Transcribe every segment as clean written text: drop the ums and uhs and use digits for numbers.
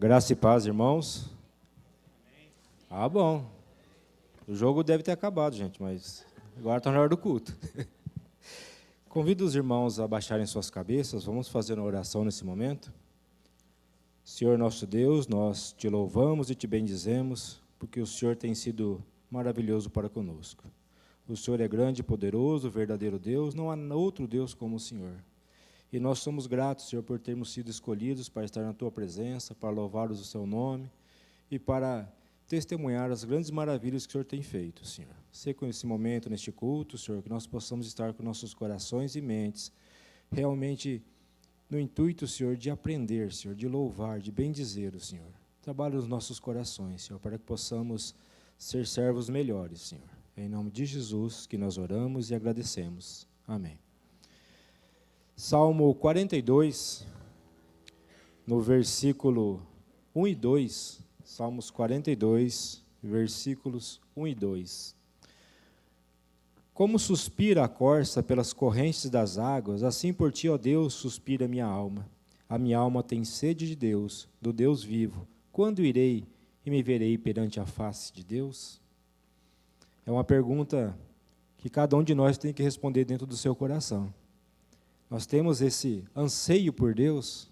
Graça e paz, irmãos. Ah, bom. O jogo deve ter acabado, gente, mas agora está na hora do culto. Convido os irmãos a baixarem suas cabeças. Vamos fazer uma oração nesse momento. Senhor nosso Deus, nós te louvamos e te bendizemos, porque o Senhor tem sido maravilhoso para conosco. O Senhor é grande e poderoso, verdadeiro Deus, não há outro Deus como o Senhor. E nós somos gratos, Senhor, por termos sido escolhidos para estar na Tua presença, para louvar-os o Seu nome e para testemunhar as grandes maravilhas que o Senhor tem feito, Senhor. Sei com esse momento, neste culto, Senhor, que nós possamos estar com nossos corações e mentes realmente no intuito, Senhor, de aprender, Senhor, de louvar, de bendizer o Senhor. Trabalhe os nossos corações, Senhor, para que possamos ser servos melhores, Senhor. É em nome de Jesus que nós oramos e agradecemos. Amém. Salmo 42, no versículo 1 e 2, Salmos 42, versículos 1 e 2. Como suspira a corça pelas correntes das águas, assim por ti, ó Deus, suspira a minha alma. A minha alma tem sede de Deus, do Deus vivo. Quando irei e me verei perante a face de Deus? É uma pergunta que cada um de nós tem que responder dentro do seu coração. Nós temos esse anseio por Deus,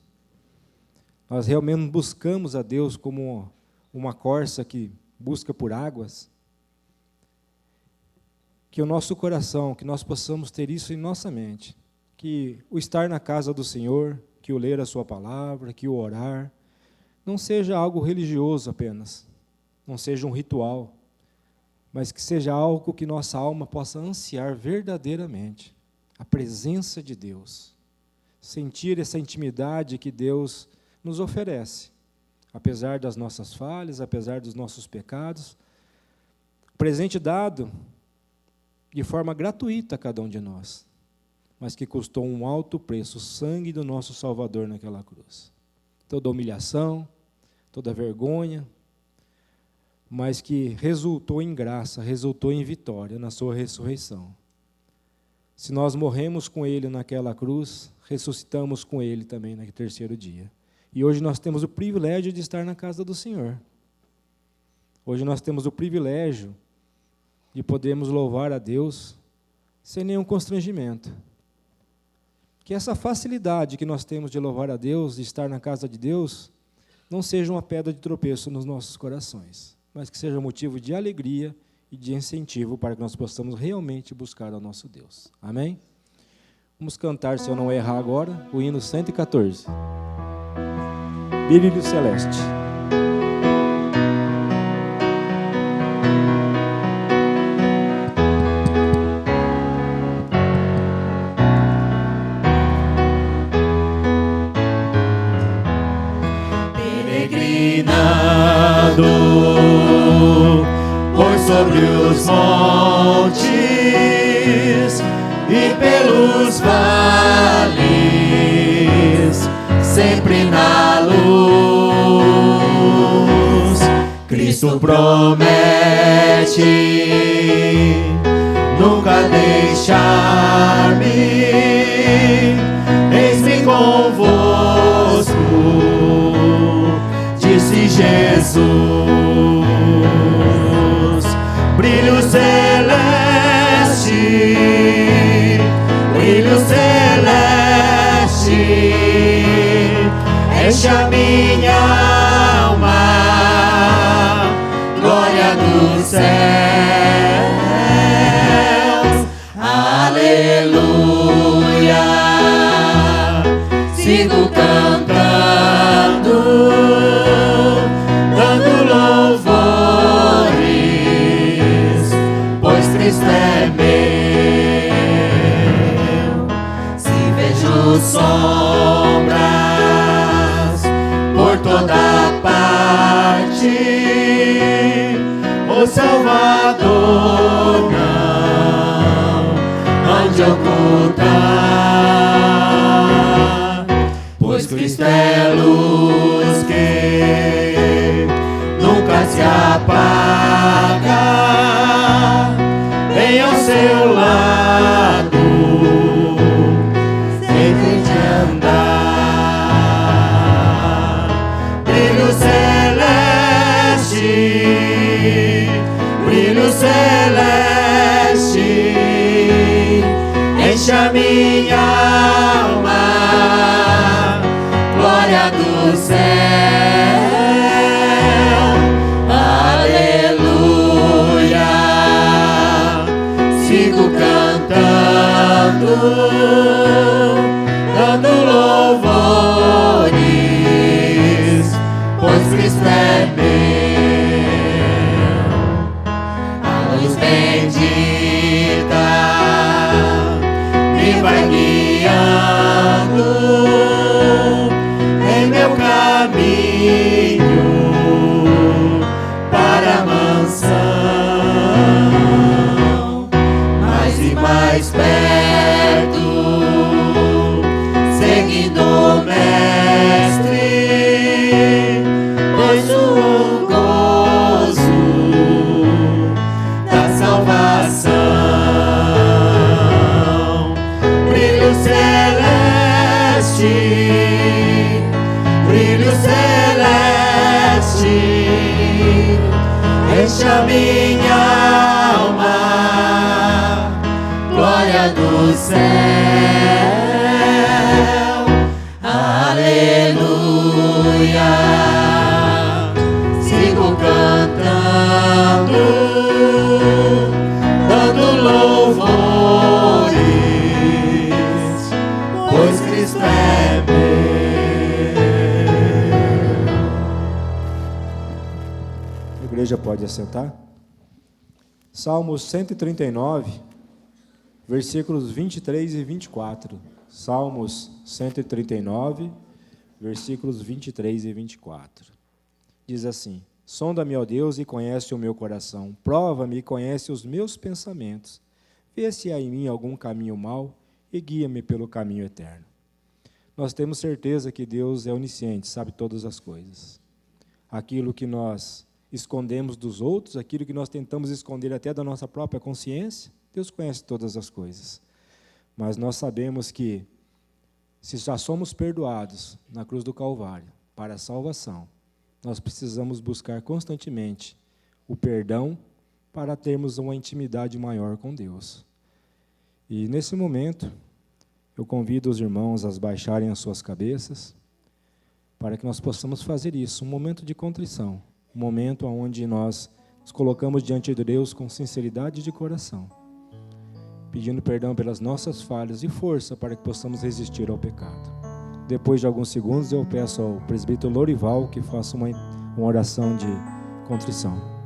nós realmente buscamos a Deus como uma corça que busca por águas, que o nosso coração, que nós possamos ter isso em nossa mente, que o estar na casa do Senhor, que o ler a sua palavra, que o orar, não seja algo religioso apenas, não seja um ritual, mas que seja algo que nossa alma possa ansiar verdadeiramente. A presença de Deus, sentir essa intimidade que Deus nos oferece, apesar das nossas falhas, apesar dos nossos pecados, presente dado de forma gratuita a cada um de nós, mas que custou um alto preço, o sangue do nosso Salvador naquela cruz. Toda humilhação, toda vergonha, mas que resultou em graça, resultou em vitória na sua ressurreição. Se nós morremos com Ele naquela cruz, ressuscitamos com Ele também no terceiro dia. E hoje nós temos o privilégio de estar na casa do Senhor. Hoje nós temos o privilégio de podermos louvar a Deus sem nenhum constrangimento. Que essa facilidade que nós temos de louvar a Deus, de estar na casa de Deus, não seja uma pedra de tropeço nos nossos corações, mas que seja motivo de alegria e de incentivo para que nós possamos realmente buscar ao nosso Deus. Amém? Vamos cantar, se eu não errar agora, o hino 114. Bíblia Celeste. Peregrinando sobre os montes e pelos vales, sempre na luz. Cristo promete nunca deixar-me. Eis-me convosco, disse Jesus. Brilho celeste, enche a minha alma, glória dos céus, aleluia, sigo cantando, dando louvores, pois Cristo é meu. Se vejo sombras por toda parte, o Salvador não há de ocultar, pois Cristo é luz que nunca se apaga, bem ao seu lado sempre de andar. Brilho minha alma, glória do céu, aleluia. Sigo cantando, dando louvores, pois Cristo é meu. A luz bendita me vai guiando em meu caminho para a mansão, mais e mais perto, seguindo o Mestre, pois o gozo da salvação, brilho celeste, brilho celeste, enche a minha alma, glória do céu, aleluia. Sigo cantando, dando louvores, pois Cristo é meu. A igreja pode assentar? Salmos 139, versículos 23 e 24. Salmos 139, versículos 23 e 24. Diz assim: sonda-me, ó Deus, e conhece o meu coração. Prova-me e conhece os meus pensamentos. Vê se há em mim algum caminho mau e guia-me pelo caminho eterno. Nós temos certeza que Deus é onisciente, sabe todas as coisas. Aquilo que nós escondemos dos outros, aquilo que nós tentamos esconder até da nossa própria consciência, Deus conhece todas as coisas. Mas nós sabemos que, se já somos perdoados na cruz do Calvário para a salvação, nós precisamos buscar constantemente o perdão para termos uma intimidade maior com Deus. E, nesse momento, eu convido os irmãos a baixarem as suas cabeças para que nós possamos fazer isso, um momento de contrição, um momento onde nós nos colocamos diante de Deus com sinceridade de coração, pedindo perdão pelas nossas falhas e força para que possamos resistir ao pecado. Depois de alguns segundos, eu peço ao presbítero Lorival que faça uma oração de contrição.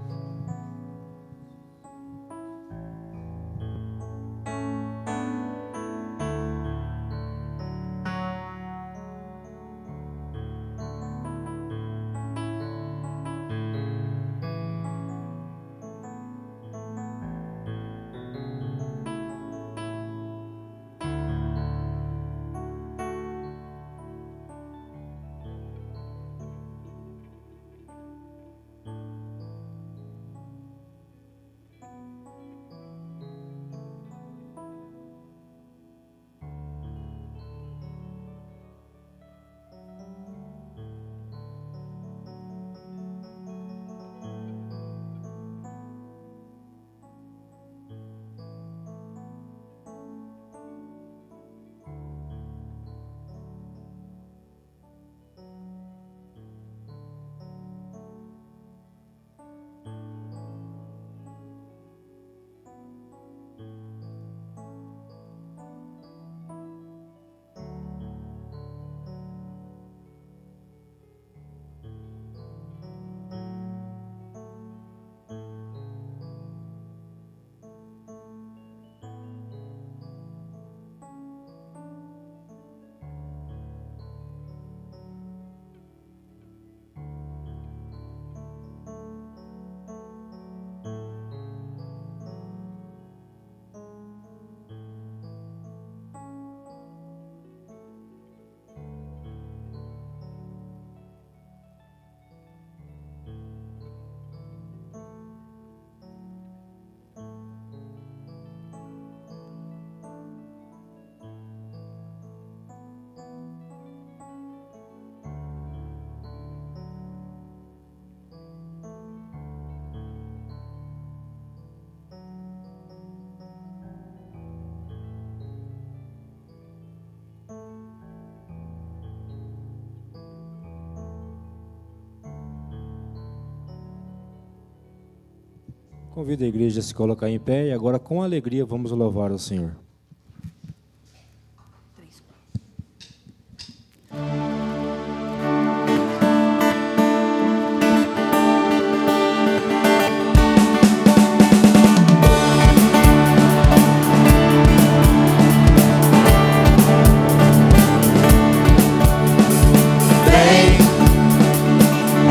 Convido a igreja a se colocar em pé e agora com alegria vamos louvar ao Senhor.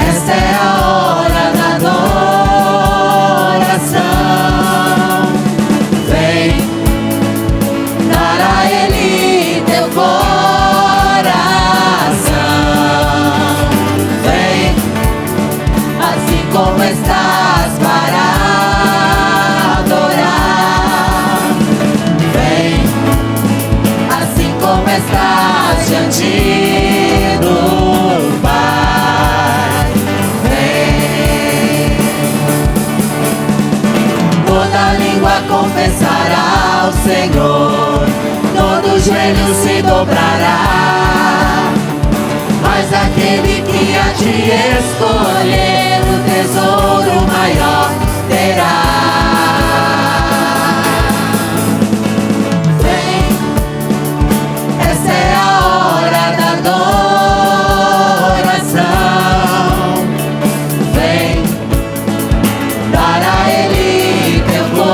Essa é a hora da adoração. Vem dar a Ele teu coração. Vem assim como estás para adorar. Vem assim como estás diante do Pai. Toda língua confessará ao Senhor, todo joelho se dobrará, mas aquele que a ti escolher o tesouro maior terá. Vem, essa é a hora da adoração. Vem dar a Ele teu coração.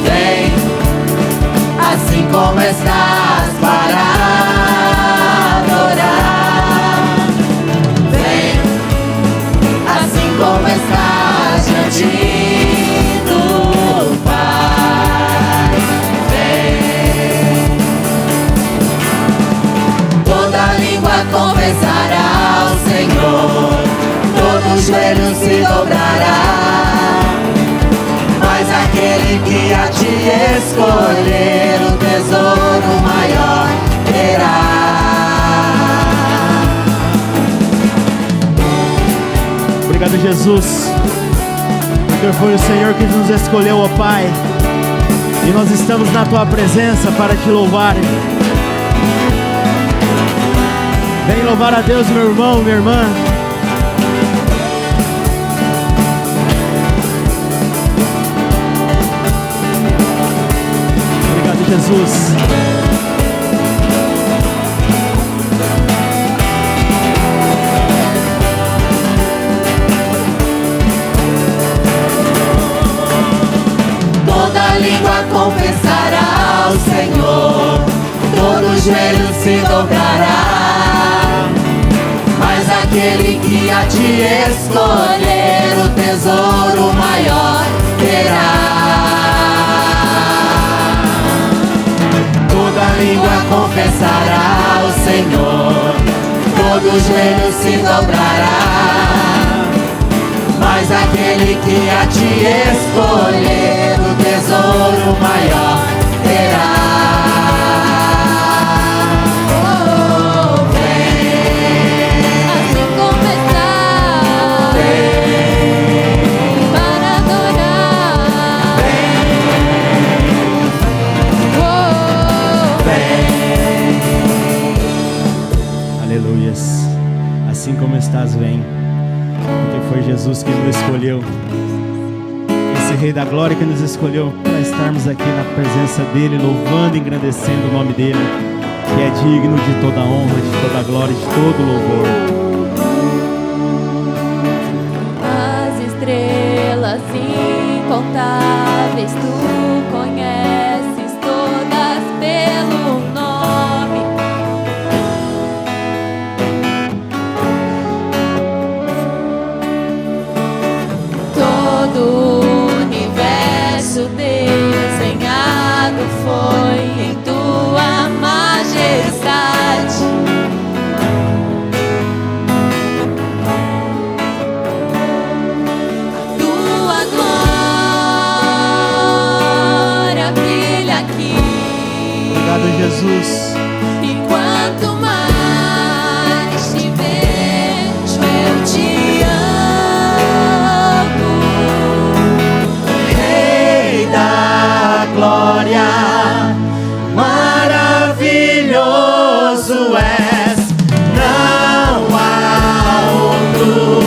Vem assim como estás para adorar. Vem assim como estás diante do Pai. Vem. Toda língua confessará ao Senhor, todo joelho se dobrará, mas aquele que a ti escolher o tesouro maior terá. Obrigado, Jesus, porque foi o Senhor que nos escolheu, ó Pai, e nós estamos na Tua presença para Te louvar. Vem louvar a Deus, meu irmão, minha irmã. Obrigado, Jesus. Toda língua confessará ao Senhor, todo joelho se dobrará, mas aquele que a ti escolher o tesouro maior terá. Toda língua confessará ao Senhor, todo joelho se dobrará, mas aquele que a ti escolher o tesouro maior terá. Oh, vem, assim como está, vem para adorar. Vem, oh, vem. Aleluias. Assim como estás, vem. Porque foi Jesus que nos escolheu, esse Rei da Glória que nos escolheu para estarmos aqui na presença dEle, louvando e engrandecendo o nome dEle, que é digno de toda honra, de toda glória, de todo louvor. As estrelas incontáveis tu conheces todas pelo nome. Todo o universo desenhado foi em tua majestade. A tua glória brilha aqui. Obrigado, Jesus. E quanto mais te vejo, eu te amo. Rei da glória, maravilhoso és, não há outro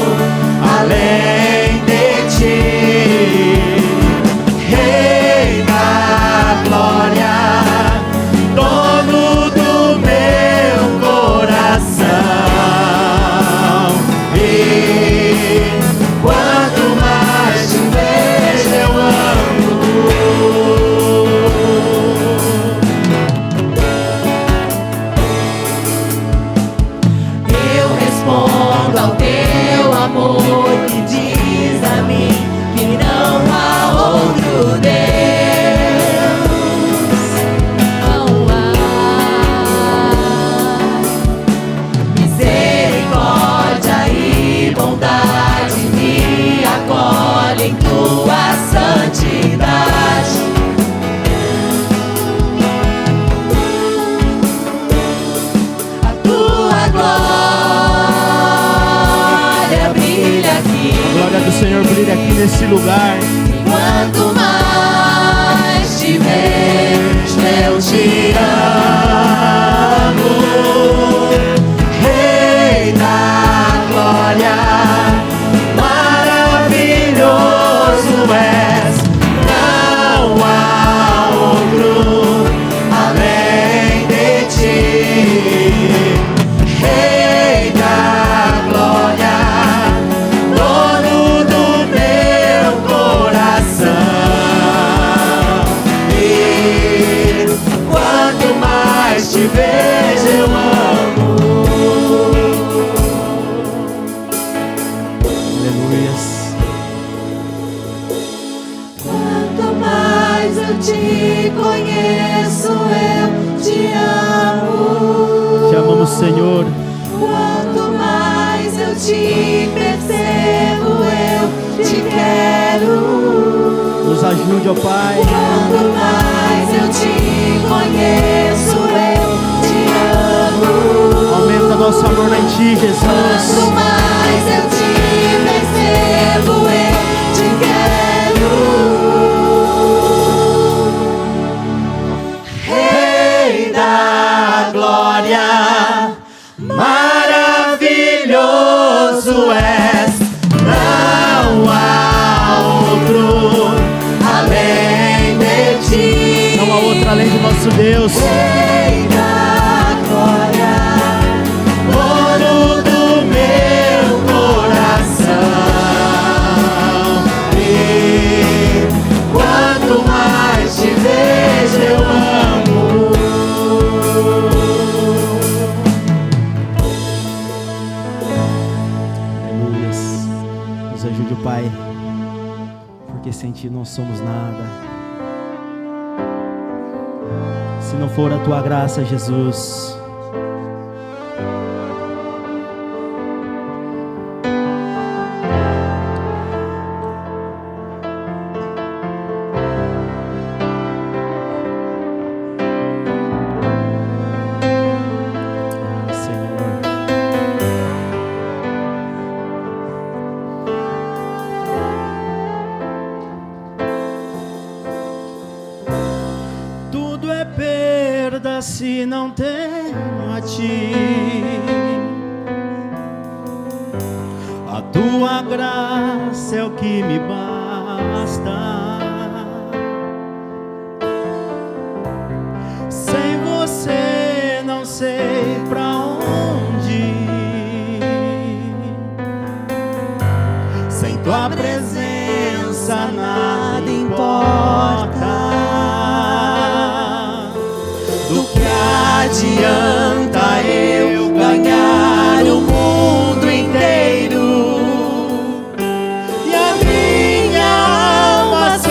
Ele aqui nesse lugar. Quanto mais te vejo, Eu te amo, Rei da glória, maravilhoso és, não há outro além de ti. Rei da glória, dono do meu coração. E quanto mais te vejo, eu amo. Aleluias. quanto mais eu te conheço, eu te amo. Te amamos, Senhor. Quanto mais eu te percebo, eu te quero. Nos ajude, ó Pai. Quanto mais eu te conheço, eu te amo. Aumenta nosso amor em Ti, Jesus. Quanto mais eu te percebo, eu te quero. Rei da glória, maravilhoso és, não há outro além de ti. Não há outra além do nosso Deus. Rei da glória, dono do meu coração. E quanto mais te vejo, eu amo. Aleluias. Nos ajude, ó Pai. Porque sem Ti não somos nada. Se não for a Tua graça, Jesus. Ah, Senhor. Tudo é perda se não tenho a Ti. A Tua graça é o que me basta. Sem Você não sei pra onde ir. Sem Tua presença nada importa. Do que adianta eu ganhar o mundo inteiro e a minha alma se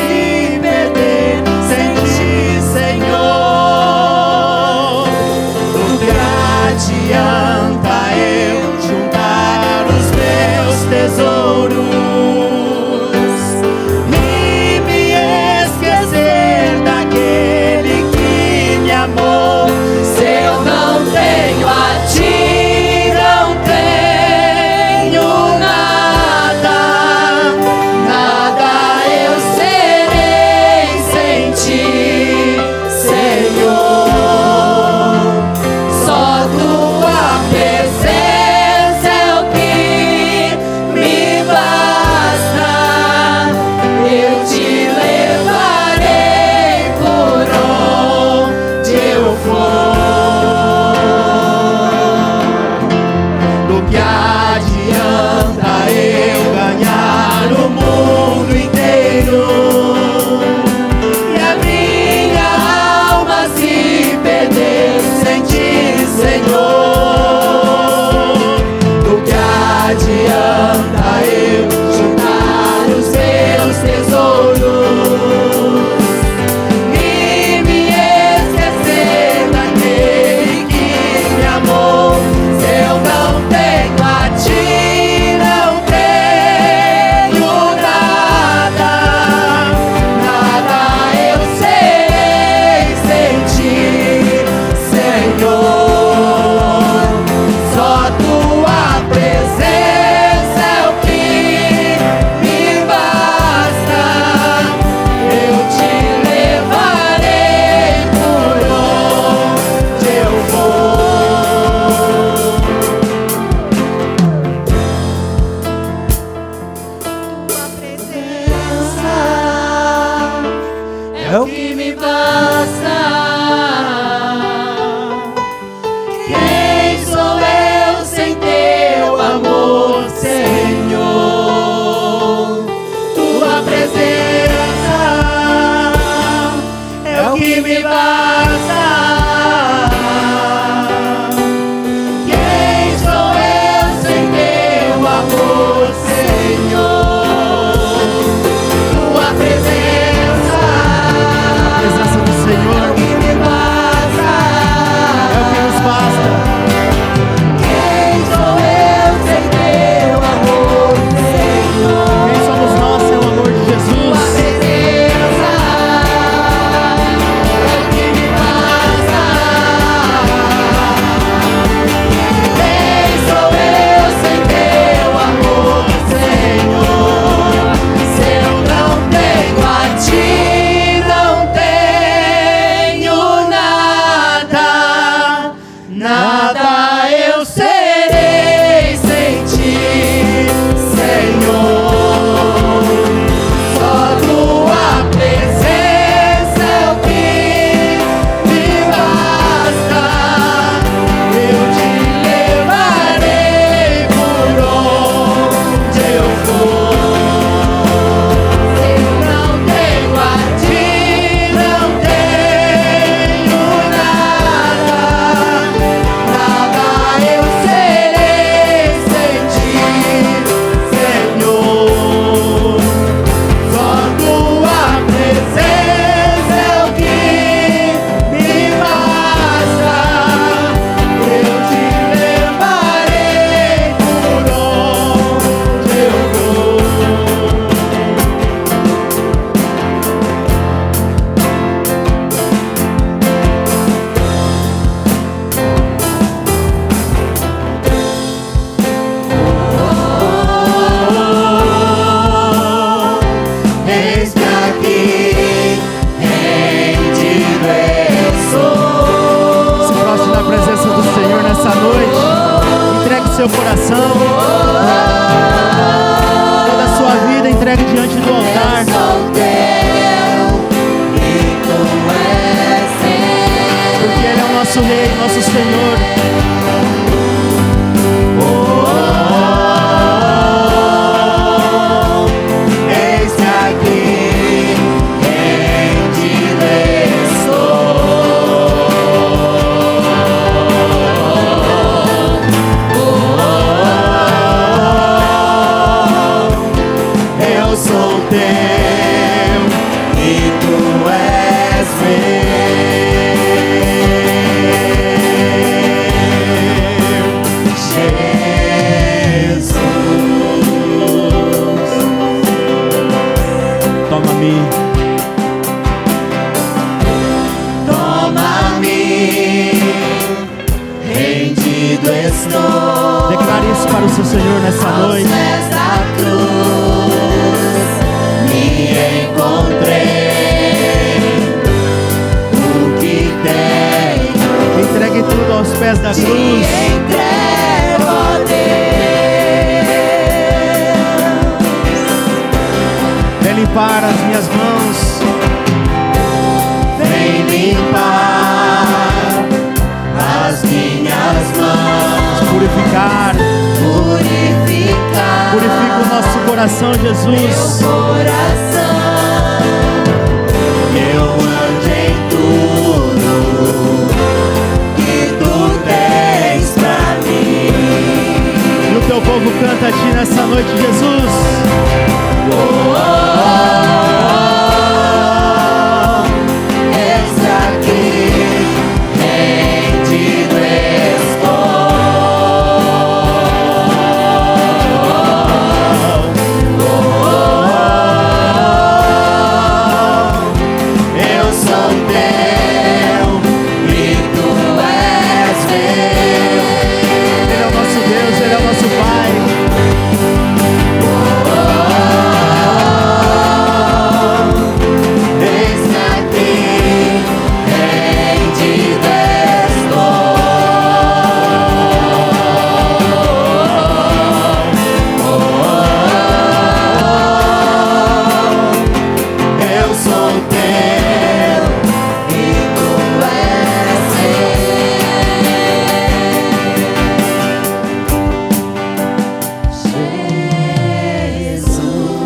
eu serei sem ti, Senhor. Só tua presença é o que me basta. Eu te levarei por onde eu for. Eu não tenho a ti, não tenho nada, nada eu serei sem ti, Senhor. Só tua presença é o que me basta. Eu te levarei por onde eu for. Eis-me aqui, rendido eu sou. Se prostre na presença do Senhor nessa noite. Entregue seu coração. Toda a sua vida entregue diante do altar. Sou teu e tu és meu. Porque Ele é o nosso Rei, nosso Senhor. Eis-me aqui, rendido eu sou teu e tu és meu, Jesus. Toma-me. Toma-me, rendido estou. Declare isso para o seu Senhor nessa Aos noite. pés da cruz me encontrei. O que tenho Entregue tudo aos pés da te cruz. entrego, ó Deus. Vem limpar as minhas mãos. Vem limpar as minhas mãos, Purificar. purificar Purifica o nosso coração, Jesus. meu coração. Eu ande em tudo que tu tens pra mim. E o teu povo canta a ti nessa noite, Jesus. Eis aqui, rendido eu sou teu e tu és meu. Ele é o nosso Deus, Ele é o nosso Pai. Eis-me aqui, rendido estou. Eu sou teu e tu és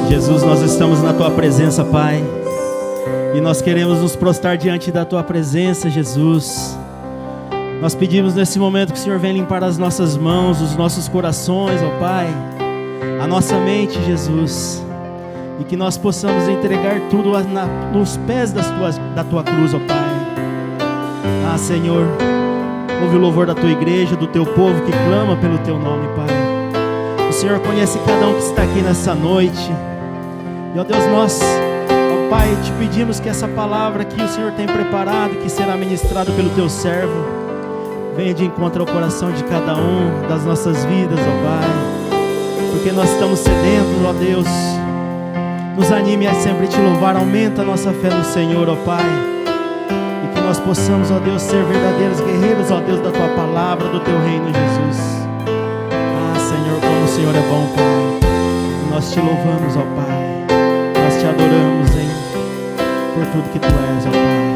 meu. Jesus, nós estamos na Tua presença, Pai. E nós queremos nos prostrar diante da Tua presença, Jesus. Nós pedimos nesse momento que o Senhor venha limpar as nossas mãos, os nossos corações, ó Pai. A nossa mente, Jesus. E que nós possamos entregar tudo nos pés da Tua cruz, ó Pai. Ah, Senhor, ouve o louvor da Tua igreja, do Teu povo que clama pelo Teu nome, Pai. O Senhor conhece cada um que está aqui nessa noite. E, ó Deus, nós, ó Pai, te pedimos que essa palavra que o Senhor tem preparado, que será ministrado pelo Teu servo, venha de encontro ao coração de cada um das nossas vidas, ó Pai. Porque nós estamos sedentos, ó Deus. Nos anime a sempre te louvar, aumenta a nossa fé no Senhor, ó Pai. E que nós possamos, ó Deus, ser verdadeiros guerreiros, ó Deus, da Tua palavra, do Teu reino, Jesus. Ah, Senhor, como o Senhor é bom, Pai. Nós Te louvamos, ó Pai. Nós Te adoramos, hein, por tudo que Tu és, ó Pai.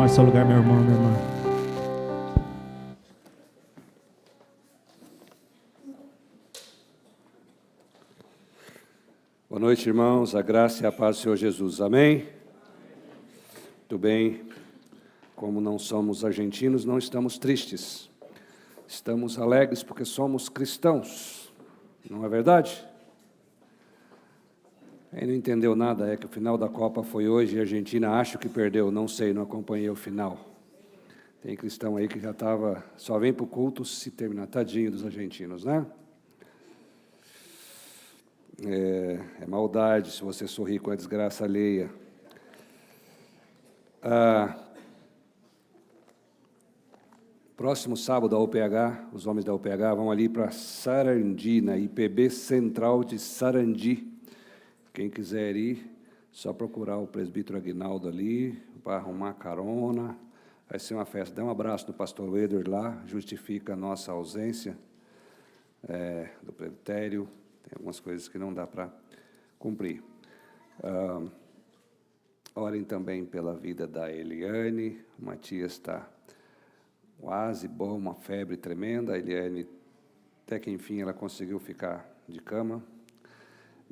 Seu lugar, meu irmão, minha irmã. Boa noite, irmãos. A graça e a paz do Senhor Jesus. Amém? Muito bem. Como não somos argentinos, não estamos tristes. Estamos alegres porque somos cristãos. Não é verdade? Quem não entendeu nada é que o final da Copa foi hoje e a Argentina acho que perdeu, não sei, não acompanhei o final. Tem cristão aí que já estava, só vem para o culto se terminar, tadinho dos argentinos, né? É maldade se você sorrir com a desgraça alheia. Próximo sábado, a UPH, os homens da UPH vão ali para Sarandi, na IPB Central de Sarandi. Quem quiser ir, só procurar o presbítero Aguinaldo ali, para arrumar carona. Vai ser uma festa. Dê um abraço no pastor Eder lá, justifica a nossa ausência do presbitério. Tem algumas coisas que não dá para cumprir. Orem também pela vida da Eliane. O Matias está quase bom, uma febre tremenda. A Eliane, até que enfim, ela conseguiu ficar de cama.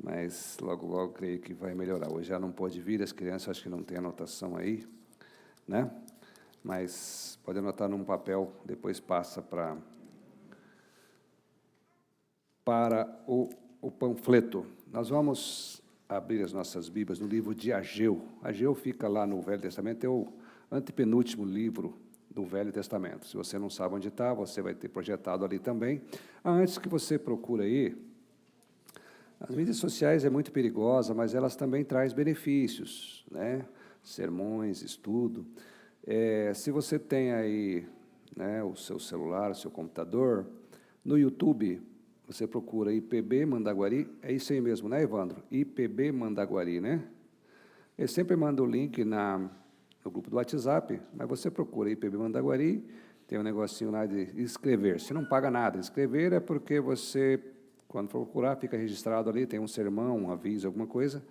Mas logo, logo, creio que vai melhorar. Hoje já não pôde vir, as crianças acho que não tem anotação aí, né? Mas pode anotar num papel, depois passa para o panfleto. Nós vamos abrir as nossas Bíblias no livro de Ageu. Ageu fica lá no Velho Testamento, é o antepenúltimo livro do Velho Testamento. Se você não sabe onde está, você vai ter projetado ali também. Antes que você procure aí, as mídias sociais é muito perigosa, mas elas também trazem benefícios, né? Sermões, estudo. Se você tem aí, né, o seu celular, o seu computador, no YouTube, você procura IPB Mandaguari, é isso aí mesmo, né, Evandro? IPB Mandaguari, né? Eu sempre mando o link no grupo do WhatsApp, mas você procura IPB Mandaguari, tem um negocinho lá de inscrever. Você não paga nada. Inscrever é porque você, quando for procurar, fica registrado ali, tem um sermão, um aviso, alguma coisa,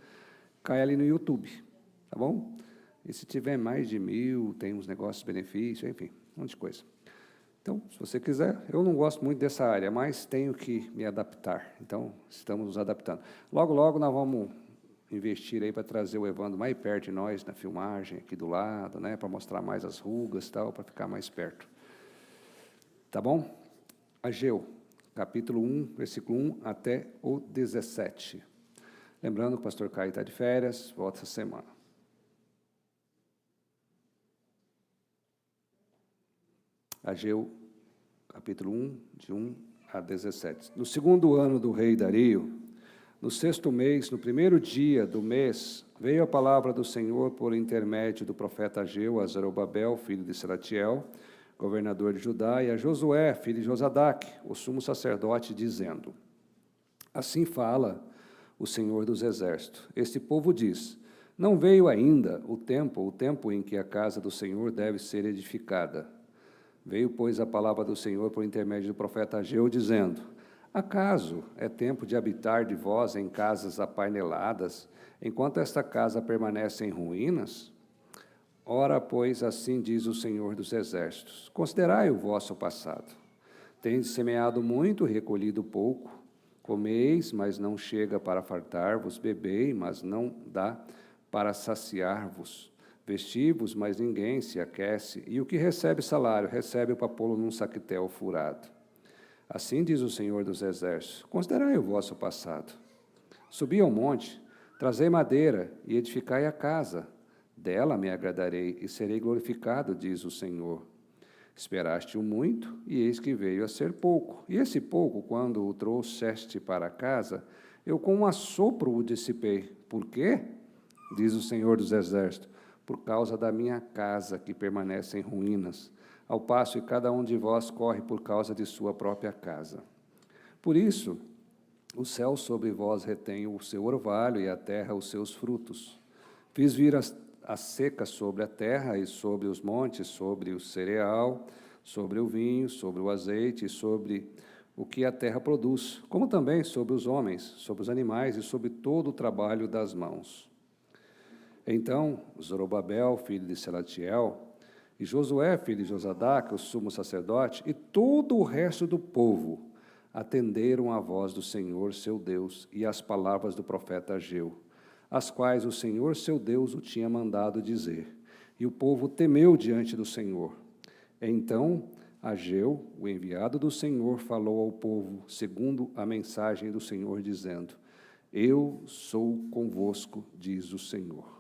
cai ali no YouTube, tá bom? E se tiver mais de 1000, tem uns negócios, benefícios, enfim, um monte de coisa. Então, se você quiser, eu não gosto muito dessa área, mas tenho que me adaptar. Então, estamos nos adaptando. Logo, logo, nós vamos investir aí para trazer o Evandro mais perto de nós, na filmagem, aqui do lado, né, para mostrar mais as rugas e tal, para ficar mais perto. Tá bom? Ageu, capítulo 1, versículo 1 até o 17. Lembrando que o pastor Caio está de férias, volta essa semana. Ageu, capítulo 1, de 1 a 17. No segundo ano do rei Dario, no sexto mês, no primeiro dia do mês, veio a palavra do Senhor por intermédio do profeta Ageu a Zorobabel, filho de Salatiel, governador de Judá, e a Josué, filho de Josadaque, o sumo sacerdote, dizendo: Assim fala o Senhor dos Exércitos. Este povo diz: Não veio ainda o tempo em que a casa do Senhor deve ser edificada. Veio, pois, a palavra do Senhor por intermédio do profeta Ageu, dizendo: Acaso é tempo de habitar de vós em casas apaineladas, enquanto esta casa permanece em ruínas? Ora, pois, assim diz o Senhor dos Exércitos: considerai o vosso passado. Tendes semeado muito, recolhido pouco. Comeis, mas não chega para fartar-vos. Bebei, mas não dá para saciar-vos. Vesti-vos, mas ninguém se aquece. E o que recebe salário, recebe para pô-lo num saquetel furado. Assim diz o Senhor dos Exércitos: considerai o vosso passado. Subi ao monte, trazei madeira e edificai a casa. Dela me agradarei e serei glorificado, diz o Senhor. Esperaste-o muito, e eis que veio a ser pouco. E esse pouco, quando o trouxeste para casa, eu com um assopro o dissipei. Por quê? Diz o Senhor dos Exércitos: por causa da minha casa, que permanece em ruínas, ao passo que cada um de vós corre por causa de sua própria casa. Por isso, o céu sobre vós retém o seu orvalho e a terra os seus frutos. Fiz vir a seca sobre a terra e sobre os montes, sobre o cereal, sobre o vinho, sobre o azeite e sobre o que a terra produz, como também sobre os homens, sobre os animais e sobre todo o trabalho das mãos. Então, Zorobabel, filho de Selatiel, e Josué, filho de Josadaque, o sumo sacerdote, e todo o resto do povo atenderam à voz do Senhor, seu Deus, e às palavras do profeta Ageu, as quais o Senhor, seu Deus, o tinha mandado dizer. E o povo temeu diante do Senhor. Então, Ageu, o enviado do Senhor, falou ao povo, segundo a mensagem do Senhor, dizendo: eu sou convosco, diz o Senhor.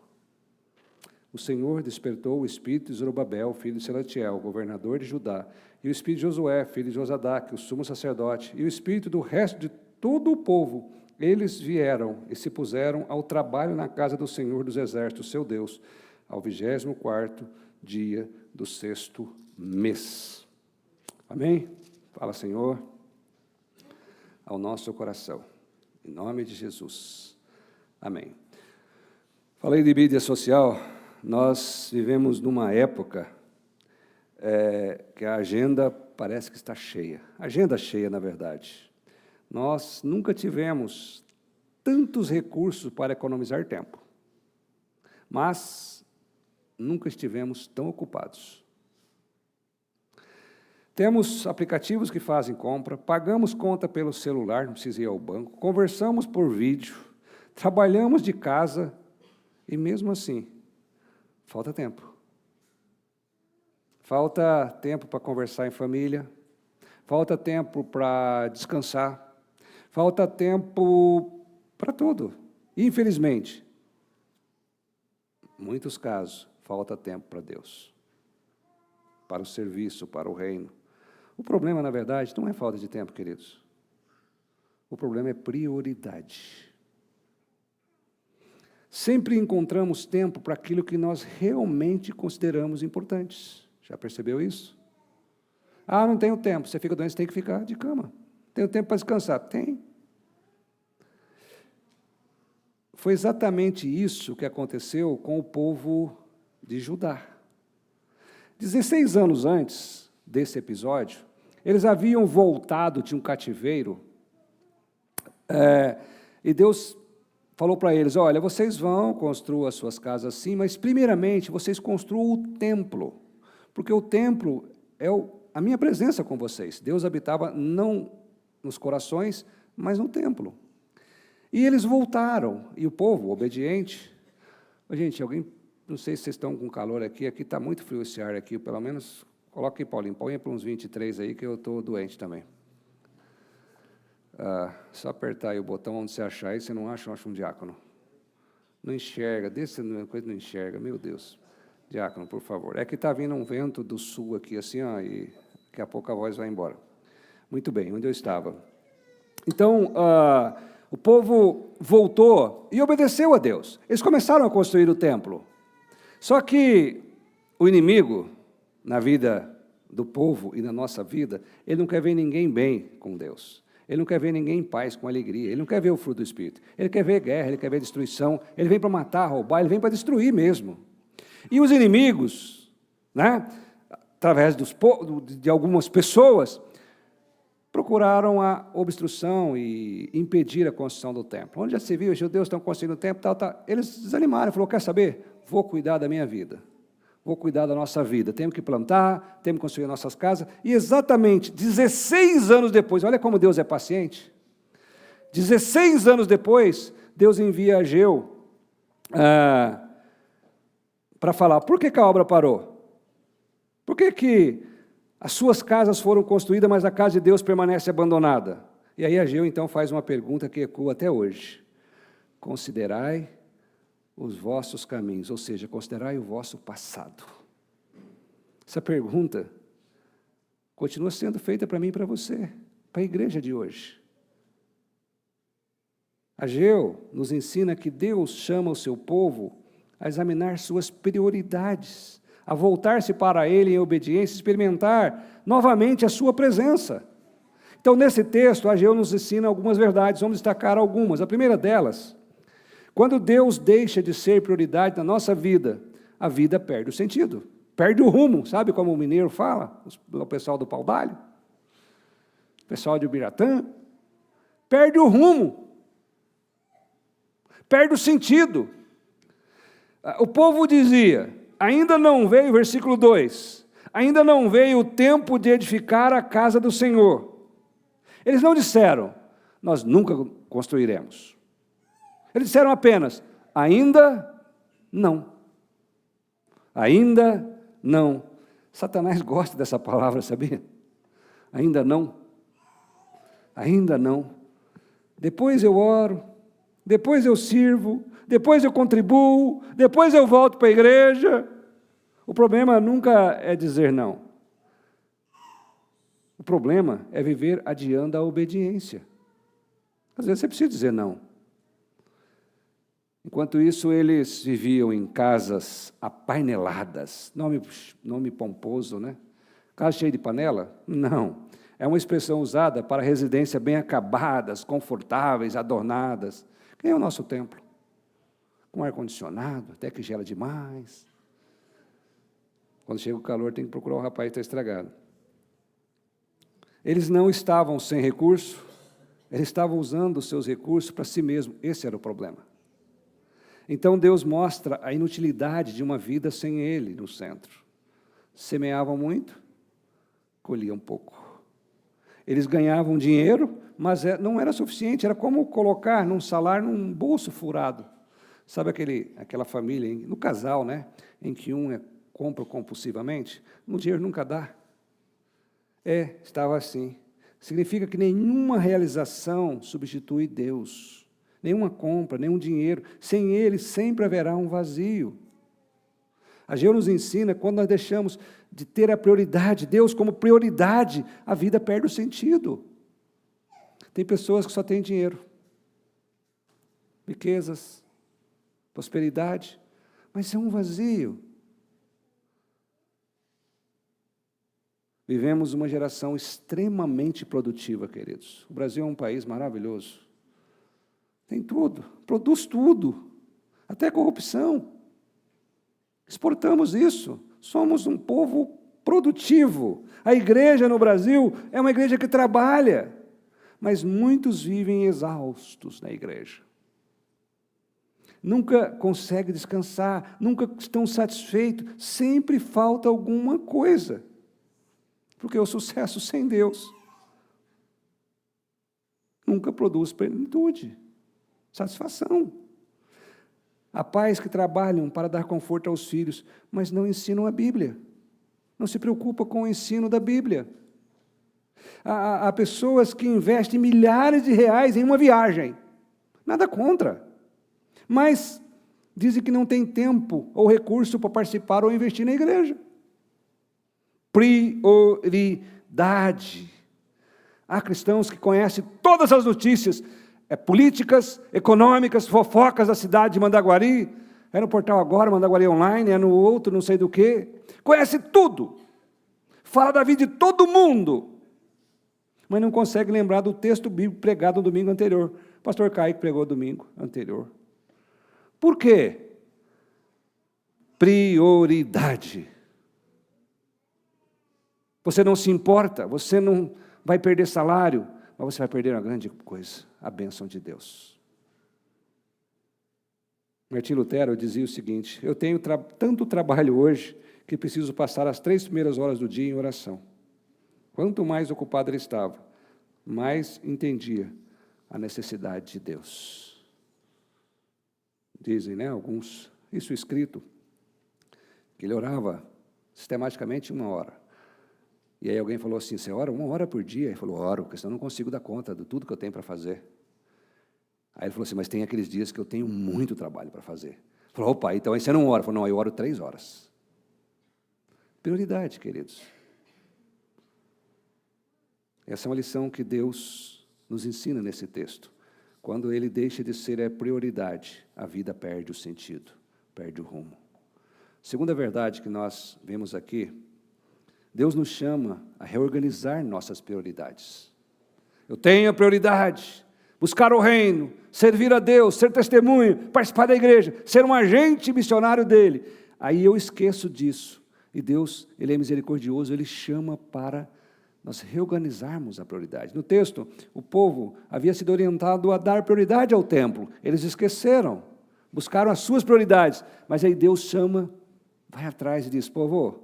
O Senhor despertou o espírito de Zorobabel, filho de Selatiel, governador de Judá, e o espírito de Josué, filho de Josadaque, o sumo sacerdote, e o espírito do resto de todo o povo. Eles vieram e se puseram ao trabalho na casa do Senhor dos Exércitos, seu Deus, ao 24º dia do 6º mês. Amém? Fala, Senhor, ao nosso coração. Em nome de Jesus. Amém. Falei de mídia social. Nós vivemos numa época que a agenda parece que está cheia. Agenda cheia, na verdade. Nós nunca tivemos tantos recursos para economizar tempo, mas nunca estivemos tão ocupados. Temos aplicativos que fazem compra, pagamos conta pelo celular, não precisa ir ao banco, conversamos por vídeo, trabalhamos de casa e mesmo assim, falta tempo. Falta tempo para conversar em família, falta tempo para descansar, falta tempo para tudo. Infelizmente, em muitos casos, falta tempo para Deus, para o serviço, para o reino. O problema, na verdade, não é falta de tempo, queridos. O problema é prioridade. Sempre encontramos tempo para aquilo que nós realmente consideramos importantes. Já percebeu isso? Ah, não tenho tempo. Você fica doente, você tem que ficar de cama. Tenho tempo para descansar. Tem. Foi exatamente isso que aconteceu com o povo de Judá. 16 anos antes desse episódio, eles haviam voltado de um cativeiro, e Deus falou para eles: olha, vocês vão construir as suas casas assim, mas primeiramente vocês construam o templo, porque o templo é a minha presença com vocês. Deus habitava não nos corações, mas no templo. E eles voltaram, e o povo obediente. Gente, alguém, não sei se vocês estão com calor aqui está muito frio esse ar aqui, pelo menos, coloca aí, Paulinho, põe para uns 23 aí, que eu estou doente também. Só apertar aí o botão onde você achar aí, você não acha, eu acho um diácono. Não enxerga, desse coisa não enxerga, meu Deus. Diácono, por favor. É que está vindo um vento do sul aqui, assim, ó, e daqui a pouco a voz vai embora. Muito bem, onde eu estava? Então, o povo voltou e obedeceu a Deus. Eles começaram a construir o templo. Só que o inimigo, na vida do povo e na nossa vida, ele não quer ver ninguém bem com Deus. Ele não quer ver ninguém em paz, com alegria. Ele não quer ver o fruto do Espírito. Ele quer ver guerra, ele quer ver destruição. Ele vem para matar, roubar, ele vem para destruir mesmo. E os inimigos, né, através de algumas pessoas, procuraram a obstrução e impedir a construção do templo. Onde já se viu, os judeus estão construindo o templo, tal. Eles desanimaram, falaram, quer saber? Vou cuidar da minha vida. Vou cuidar da nossa vida. Temos que plantar, temos que construir nossas casas. E exatamente 16 anos depois, olha como Deus é paciente. 16 anos depois, Deus envia Ageu para falar, por que a obra parou? Por que as suas casas foram construídas, mas a casa de Deus permanece abandonada? E aí Ageu então faz uma pergunta que ecoa até hoje. Considerai os vossos caminhos, ou seja, considerai o vosso passado. Essa pergunta continua sendo feita para mim e para você, para a igreja de hoje. Ageu nos ensina que Deus chama o seu povo a examinar suas prioridades, a voltar-se para Ele em obediência, experimentar novamente a sua presença. Então, nesse texto, Ageu nos ensina algumas verdades, vamos destacar algumas. A primeira delas, quando Deus deixa de ser prioridade na nossa vida, a vida perde o sentido, perde o rumo, sabe como o mineiro fala, o pessoal do Pau d'Alho, o pessoal de Ubiratã, perde o rumo, perde o sentido. O povo dizia, ainda não veio, versículo 2, ainda não veio o tempo de edificar a casa do Senhor. Eles não disseram, nós nunca construiremos. Eles disseram apenas, ainda não. Ainda não. Satanás gosta dessa palavra, sabia? Ainda não. Ainda não. Depois eu oro, depois eu sirvo, depois eu contribuo, depois eu volto para a igreja. O problema nunca é dizer não. O problema é viver adiando a obediência. Às vezes você precisa dizer não. Enquanto isso, eles viviam em casas apaineladas. Nome pomposo, né? Casa cheia de panela? Não. É uma expressão usada para residências bem acabadas, confortáveis, adornadas. Quem é o nosso templo? Com ar-condicionado, até que gela demais. Quando chega o calor, tem que procurar o rapaz que está estragado. Eles não estavam sem recurso, eles estavam usando os seus recursos para si mesmos. Esse era o problema. Então Deus mostra a inutilidade de uma vida sem Ele no centro. Semeavam muito, colhiam pouco. Eles ganhavam dinheiro, mas não era suficiente, era como colocar num salário num bolso furado. Sabe aquela família, no casal, né, em que um compra compulsivamente, o dinheiro nunca dá. Estava assim. Significa que nenhuma realização substitui Deus. Nenhuma compra, nenhum dinheiro. Sem Ele sempre haverá um vazio. Ageu nos ensina, quando nós deixamos de ter a prioridade, Deus como prioridade, a vida perde o sentido. Tem pessoas que só têm dinheiro, riquezas, prosperidade, mas é um vazio. Vivemos uma geração extremamente produtiva, queridos. O Brasil é um país maravilhoso. Tem tudo, produz tudo, até corrupção. Exportamos isso, somos um povo produtivo. A igreja no Brasil é uma igreja que trabalha, mas muitos vivem exaustos na igreja. Nunca conseguem descansar, nunca estão satisfeitos, sempre falta alguma coisa. Porque o sucesso sem Deus nunca produz plenitude, satisfação. Há pais que trabalham para dar conforto aos filhos, mas não ensinam a Bíblia. Não se preocupam com o ensino da Bíblia. Há pessoas que investem milhares de reais em uma viagem. Nada contra. Mas dizem que não tem tempo ou recurso para participar ou investir na igreja. Prioridade. Há cristãos que conhecem todas as notícias, políticas, econômicas, fofocas da cidade de Mandaguari, no portal Agora, Mandaguari Online, no outro, não sei do que, conhece tudo, fala da vida de todo mundo, mas não consegue lembrar do texto bíblico pregado no domingo anterior. O pastor Kaique pregou no domingo anterior. Por quê? Prioridade. Você não se importa, você não vai perder salário, mas você vai perder uma grande coisa, a bênção de Deus. Martim Lutero dizia o seguinte: eu tenho tanto trabalho hoje que preciso passar as 3 primeiras horas do dia em oração. Quanto mais ocupado ele estava, mais entendia a necessidade de Deus. Dizem, alguns, isso escrito, que ele orava sistematicamente 1 hora. E aí alguém falou assim: você ora 1 hora por dia? Ele falou: oro, porque senão eu não consigo dar conta de tudo que eu tenho para fazer. Aí ele falou assim: mas tem aqueles dias que eu tenho muito trabalho para fazer. Ele falou: opa, então aí você não ora? Ele falou: não, eu oro 3 horas. Prioridade, queridos. Essa é uma lição que Deus nos ensina nesse texto. Quando ele deixa de ser a prioridade, a vida perde o sentido, perde o rumo. Segunda verdade que nós vemos aqui, Deus nos chama a reorganizar nossas prioridades. Eu tenho a prioridade, buscar o reino, servir a Deus, ser testemunho, participar da igreja, ser um agente missionário dele. Aí eu esqueço disso. E Deus, ele é misericordioso, ele chama para nós reorganizarmos a prioridade. No texto, o povo havia sido orientado a dar prioridade ao templo. Eles esqueceram, buscaram as suas prioridades. Mas aí Deus chama, vai atrás e diz: povo,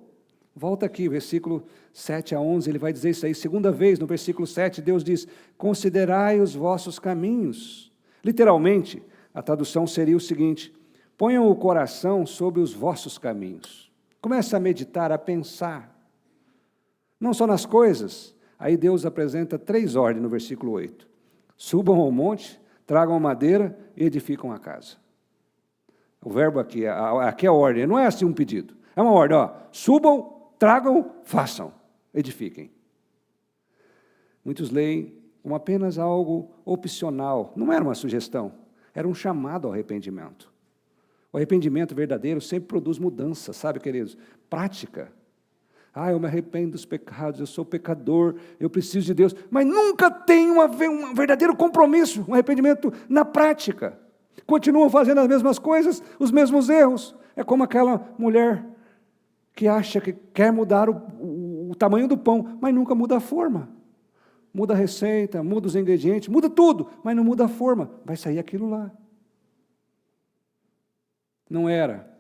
volta aqui, versículo 7 a 11, ele vai dizer isso aí. Segunda vez, no versículo 7, Deus diz: considerai os vossos caminhos. Literalmente, a tradução seria o seguinte: ponham o coração sobre os vossos caminhos. Comece a meditar, a pensar. Não só nas coisas. Aí Deus apresenta 3 ordens no versículo 8. Subam ao monte, tragam madeira e edificam a casa. O verbo aqui é a ordem, não é assim um pedido. É uma ordem, subam, tragam, façam, edifiquem. Muitos leem como apenas algo opcional. Não era uma sugestão, era um chamado ao arrependimento. O arrependimento verdadeiro sempre produz mudança, sabe, queridos? Prática. Eu me arrependo dos pecados, eu sou pecador, eu preciso de Deus. Mas nunca tem um verdadeiro compromisso, um arrependimento na prática. Continuam fazendo as mesmas coisas, os mesmos erros. É como aquela mulher que acha que quer mudar o tamanho do pão, mas nunca muda a forma. Muda a receita, muda os ingredientes, muda tudo, mas não muda a forma. Vai sair aquilo lá. Não era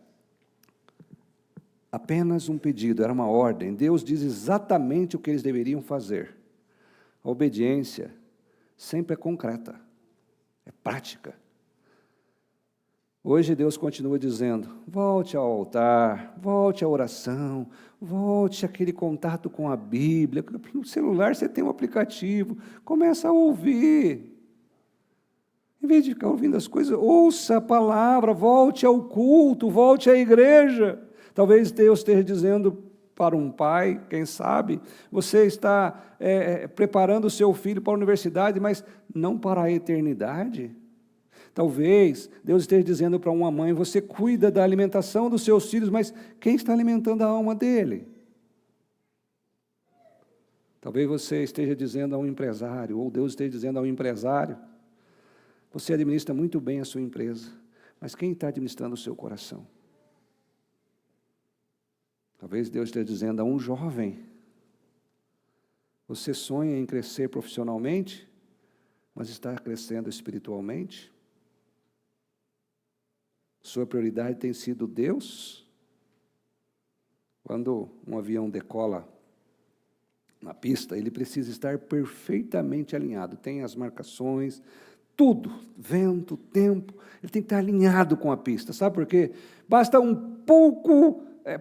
apenas um pedido, era uma ordem. Deus diz exatamente o que eles deveriam fazer. A obediência sempre é concreta, é prática. Hoje Deus continua dizendo: volte ao altar, volte à oração, volte àquele contato com a Bíblia. No celular você tem um aplicativo, começa a ouvir. Em vez de ficar ouvindo as coisas, ouça a palavra, volte ao culto, volte à igreja. Talvez Deus esteja dizendo para um pai, quem sabe, você está preparando o seu filho para a universidade, mas não para a eternidade. Talvez Deus esteja dizendo para uma mãe: você cuida da alimentação dos seus filhos, mas quem está alimentando a alma dele? Talvez você esteja dizendo a um empresário, ou Deus esteja dizendo a um empresário: você administra muito bem a sua empresa, mas quem está administrando o seu coração? Talvez Deus esteja dizendo a um jovem: você sonha em crescer profissionalmente, mas está crescendo espiritualmente? Sua prioridade tem sido Deus? Quando um avião decola na pista, ele precisa estar perfeitamente alinhado. Tem as marcações, tudo, vento, tempo, ele tem que estar alinhado com a pista. Sabe por quê? Basta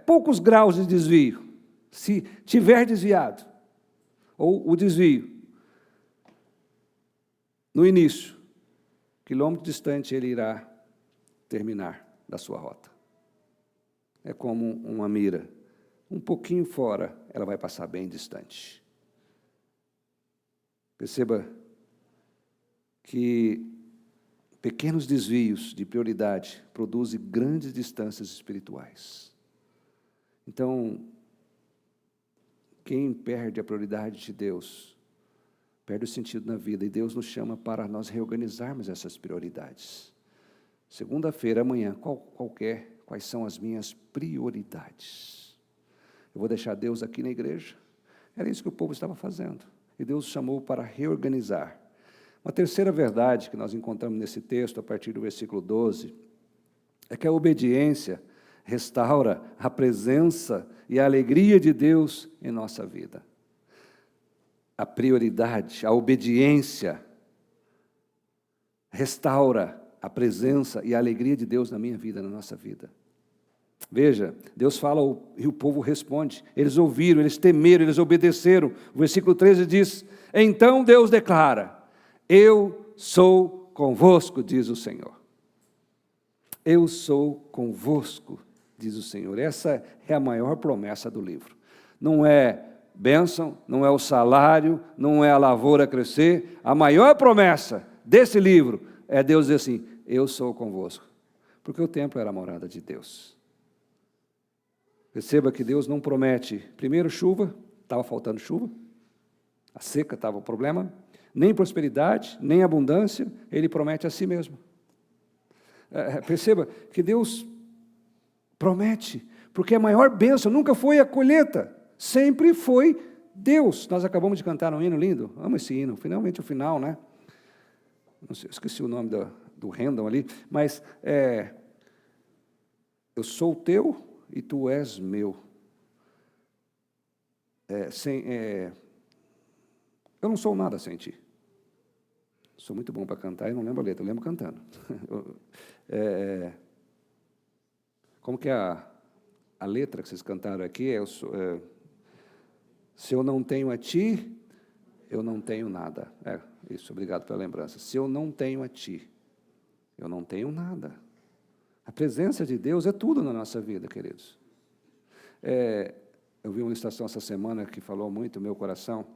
poucos graus de desvio. Se tiver desviado, ou o desvio, no início, quilômetro distante ele irá terminar da sua rota. É como uma mira. Um pouquinho fora, ela vai passar bem distante. Perceba que pequenos desvios de prioridade produzem grandes distâncias espirituais. Então, quem perde a prioridade de Deus, perde o sentido na vida, e Deus nos chama para nós reorganizarmos essas prioridades. Segunda-feira, amanhã, quais são as minhas prioridades? Eu vou deixar Deus aqui na igreja? Era isso que o povo estava fazendo. E Deus chamou para reorganizar. Uma terceira verdade que nós encontramos nesse texto, a partir do versículo 12, é que a obediência restaura a presença e a alegria de Deus em nossa vida. A prioridade, a obediência restaura a presença e a alegria de Deus na minha vida, na nossa vida. Veja, Deus fala e o povo responde. Eles ouviram, eles temeram, eles obedeceram. O versículo 13 diz: então Deus declara: eu sou convosco, diz o Senhor. Eu sou convosco, diz o Senhor. Essa é a maior promessa do livro. Não é bênção, não é o salário, não é a lavoura crescer. A maior promessa desse livro é Deus dizer assim: eu sou convosco. Porque o templo era a morada de Deus. Perceba que Deus não promete, primeiro, chuva, estava faltando chuva, a seca estava o problema, nem prosperidade, nem abundância, Ele promete a si mesmo. Perceba que Deus promete, porque a maior bênção nunca foi a colheita, sempre foi Deus. Nós acabamos de cantar um hino lindo, amo esse hino, finalmente o final, né? Não sei, esqueci o nome do Randall ali, mas eu sou teu e tu és meu. Eu não sou nada sem ti. Sou muito bom para cantar e não lembro a letra, eu lembro cantando. Como que é a letra que vocês cantaram aqui? Se eu não tenho a ti, eu não tenho nada. Isso, obrigado pela lembrança. Se eu não tenho a ti, eu não tenho nada. A presença de Deus é tudo na nossa vida, queridos. Eu vi uma ilustração essa semana que falou muito no meu coração.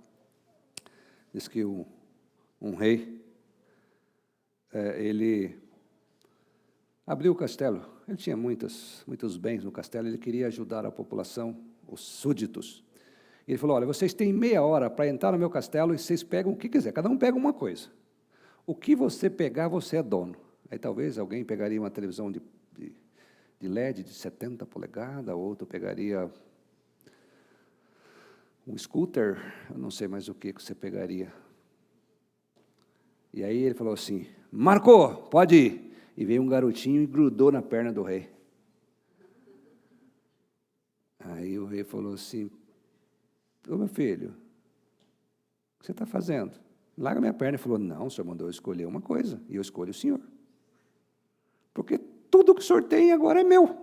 Diz que um rei, ele abriu o castelo. Ele tinha muitos bens no castelo, ele queria ajudar a população, os súditos. Ele falou: olha, vocês têm meia hora para entrar no meu castelo e vocês pegam o que quiser, cada um pega uma coisa. O que você pegar, você é dono. Aí talvez alguém pegaria uma televisão de LED de 70 polegadas, outro pegaria um scooter, eu não sei mais o que você pegaria. E aí ele falou assim: Marcou, pode ir. E veio um garotinho e grudou na perna do rei. Aí o rei falou assim: ô meu filho, o que você está fazendo? Larga minha perna. Ele falou: não, o senhor mandou eu escolher uma coisa, e eu escolho o senhor. Porque tudo que o senhor tem agora é meu.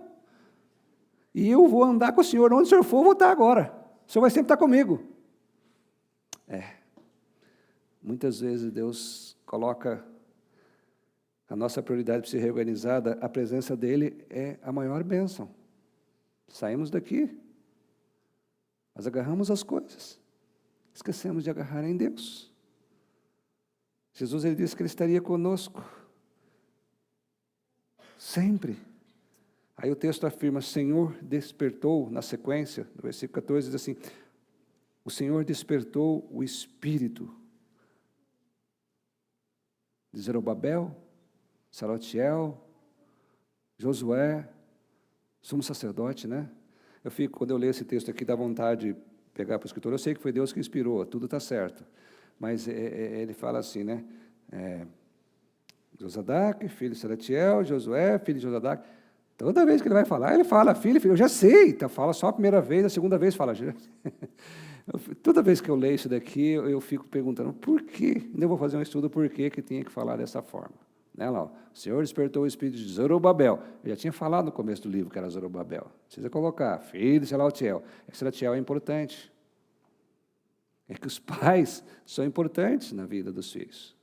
E eu vou andar com o senhor, onde o senhor for, eu vou estar agora. O senhor vai sempre estar comigo. Muitas vezes Deus coloca a nossa prioridade para ser reorganizada, a presença dEle é a maior bênção. Saímos daqui, nós agarramos as coisas, esquecemos de agarrar em Deus. Jesus, Ele disse que Ele estaria conosco, sempre. Aí o texto afirma: Senhor despertou, na sequência, no versículo 14, diz assim: o Senhor despertou o espírito de Zorobabel, Salatiel, Josué, sumo sacerdote, né? Quando eu leio esse texto aqui, dá vontade de pegar para o escritor. Eu sei que foi Deus que inspirou, tudo está certo. Mas ele fala assim, né? Josadac, filho de Salatiel, Josué, filho de Josadac. Toda vez que ele vai falar, ele fala filho, filho. Eu já sei, então fala só a primeira vez, a segunda vez fala. Toda vez que eu leio isso daqui, eu fico perguntando por quê. Ainda vou fazer um estudo por que tinha que falar dessa forma. Né, lá, o Senhor despertou o espírito de Zorobabel. Eu já tinha falado no começo do livro que era Zorobabel. Precisa colocar filho de Salatiel. Salatiel é importante. É que os pais são importantes na vida dos filhos.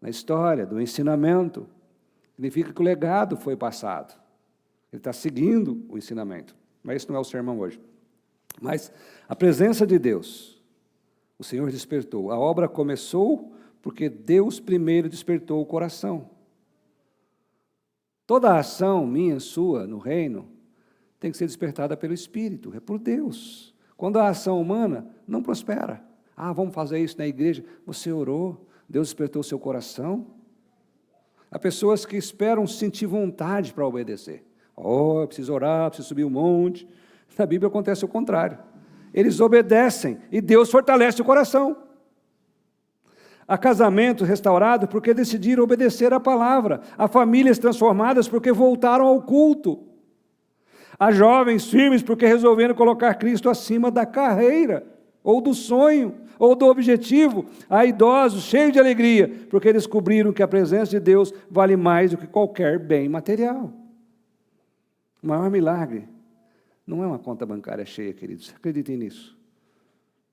Na história, do ensinamento. Significa que o legado foi passado. Ele está seguindo o ensinamento. Mas isso não é o sermão hoje. Mas a presença de Deus, o Senhor despertou. A obra começou porque Deus primeiro despertou o coração. Toda a ação minha, sua, no reino, tem que ser despertada pelo Espírito, é por Deus. Quando a ação humana não prospera. Vamos fazer isso na igreja. Você orou, Deus despertou o seu coração. Há pessoas que esperam sentir vontade para obedecer. Eu preciso orar, preciso subir um monte. Na Bíblia acontece o contrário. Eles obedecem e Deus fortalece o coração. Há casamentos restaurados porque decidiram obedecer à palavra. Há famílias transformadas porque voltaram ao culto. Há jovens firmes porque resolveram colocar Cristo acima da carreira, ou do sonho, ou do objetivo. Há idosos cheios de alegria porque descobriram que a presença de Deus vale mais do que qualquer bem material. O maior milagre não é uma conta bancária cheia, queridos. Acreditem nisso.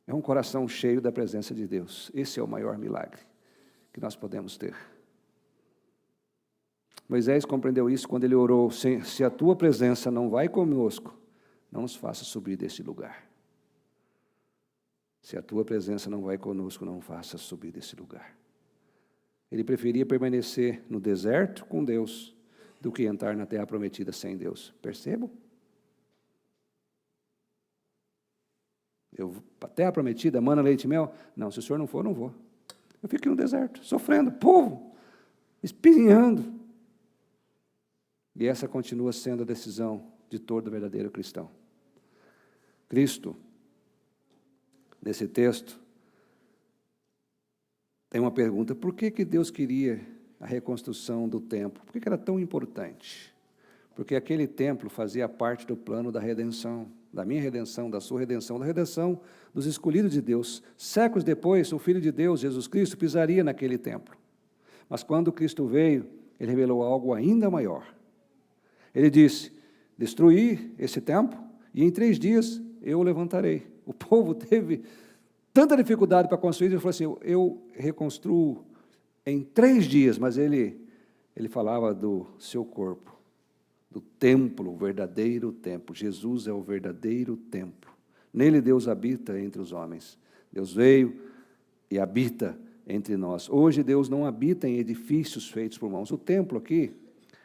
É um coração cheio da presença de Deus. Esse é o maior milagre que nós podemos ter. Moisés compreendeu isso quando ele orou: se a tua presença não vai conosco, não nos faça subir desse lugar. Se a tua presença não vai conosco, não faça subir desse lugar. Ele preferia permanecer no deserto com Deus do que entrar na terra prometida sem Deus. Percebam? A terra prometida, mana, leite e mel? Não, se o senhor não for, não vou. Eu fico no deserto, sofrendo, povo, espinhando. E essa continua sendo a decisão de todo verdadeiro cristão. Cristo, nesse texto, tem uma pergunta: por que Deus queria a reconstrução do templo? Por que era tão importante? Porque aquele templo fazia parte do plano da redenção, da minha redenção, da sua redenção, da redenção dos escolhidos de Deus. Séculos depois, o Filho de Deus, Jesus Cristo, pisaria naquele templo. Mas quando Cristo veio, Ele revelou algo ainda maior. Ele disse: destruí esse templo e em 3 dias eu o levantarei. O povo teve tanta dificuldade para construir, ele falou assim: eu reconstruo em 3 dias, mas ele falava do seu corpo, do templo, o verdadeiro templo. Jesus é o verdadeiro templo. Nele Deus habita entre os homens. Deus veio e habita entre nós. Hoje Deus não habita em edifícios feitos por mãos. O templo aqui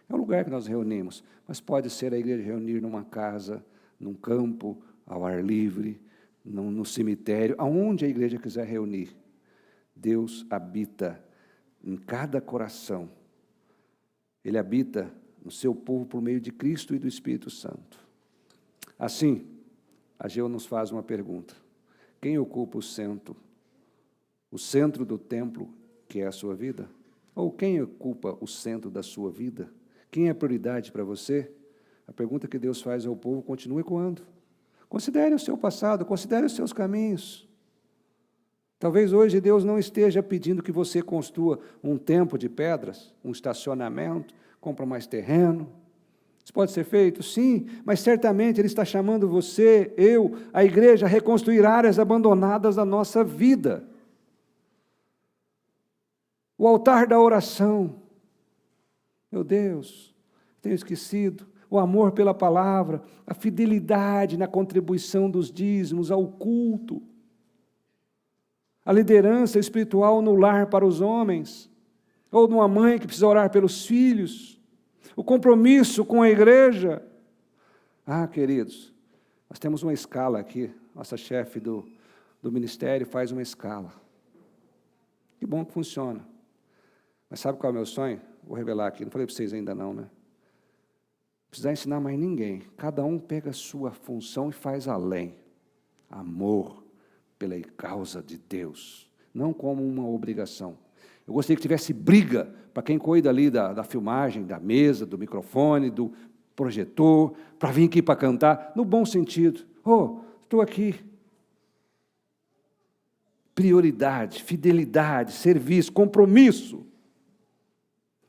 é um lugar que nós reunimos, mas pode ser a igreja reunir numa casa, num campo, ao ar livre, no cemitério, aonde a igreja quiser reunir. Deus habita em cada coração. Ele habita no seu povo por meio de Cristo e do Espírito Santo. Assim, Ageu nos faz uma pergunta: quem ocupa o centro do templo, que é a sua vida? Ou quem ocupa o centro da sua vida? Quem é prioridade para você? A pergunta que Deus faz ao povo continua ecoando. Considere o seu passado, considere os seus caminhos. Talvez hoje Deus não esteja pedindo que você construa um templo de pedras, um estacionamento, compra mais terreno. Isso pode ser feito? Sim, mas certamente Ele está chamando você, eu, a igreja, a reconstruir áreas abandonadas da nossa vida. O altar da oração. Meu Deus, tenho esquecido. O amor pela palavra, a fidelidade na contribuição dos dízimos ao culto, a liderança espiritual no lar para os homens, ou numa mãe que precisa orar pelos filhos, o compromisso com a igreja. Ah, queridos, nós temos uma escala aqui, nossa chefe do ministério faz uma escala. Que bom que funciona. Mas sabe qual é o meu sonho? Vou revelar aqui, não falei para vocês ainda não, né? Não precisa ensinar mais ninguém. Cada um pega a sua função e faz além. Amor pela causa de Deus, não como uma obrigação. Eu gostaria que tivesse briga para quem cuida ali da filmagem, da mesa, do microfone, do projetor, para vir aqui para cantar, no bom sentido. Oh, estou aqui. Prioridade, fidelidade, serviço, compromisso.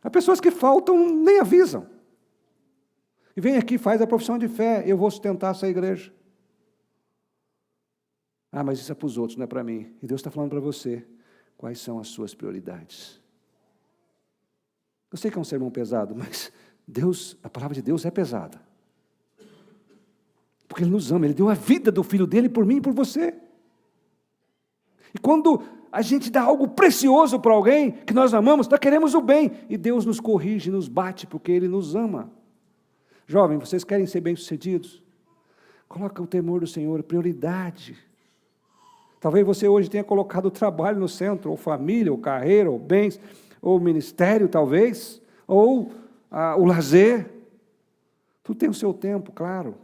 Há pessoas que faltam, nem avisam. E vem aqui, faz a profissão de fé, eu vou sustentar essa igreja. Ah, mas isso é para os outros, não é para mim. E Deus está falando para você, quais são as suas prioridades. Eu sei que é um sermão pesado, mas Deus, a palavra de Deus é pesada. Porque Ele nos ama, Ele deu a vida do Filho dEle por mim e por você. E quando a gente dá algo precioso para alguém que nós amamos, nós queremos o bem. E Deus nos corrige, nos bate, porque Ele nos ama. Jovem, vocês querem ser bem-sucedidos? Coloca o temor do Senhor, prioridade. Talvez você hoje tenha colocado o trabalho no centro, ou família, ou carreira, ou bens, ou ministério, talvez, ou o lazer. Tudo tem o seu tempo, claro.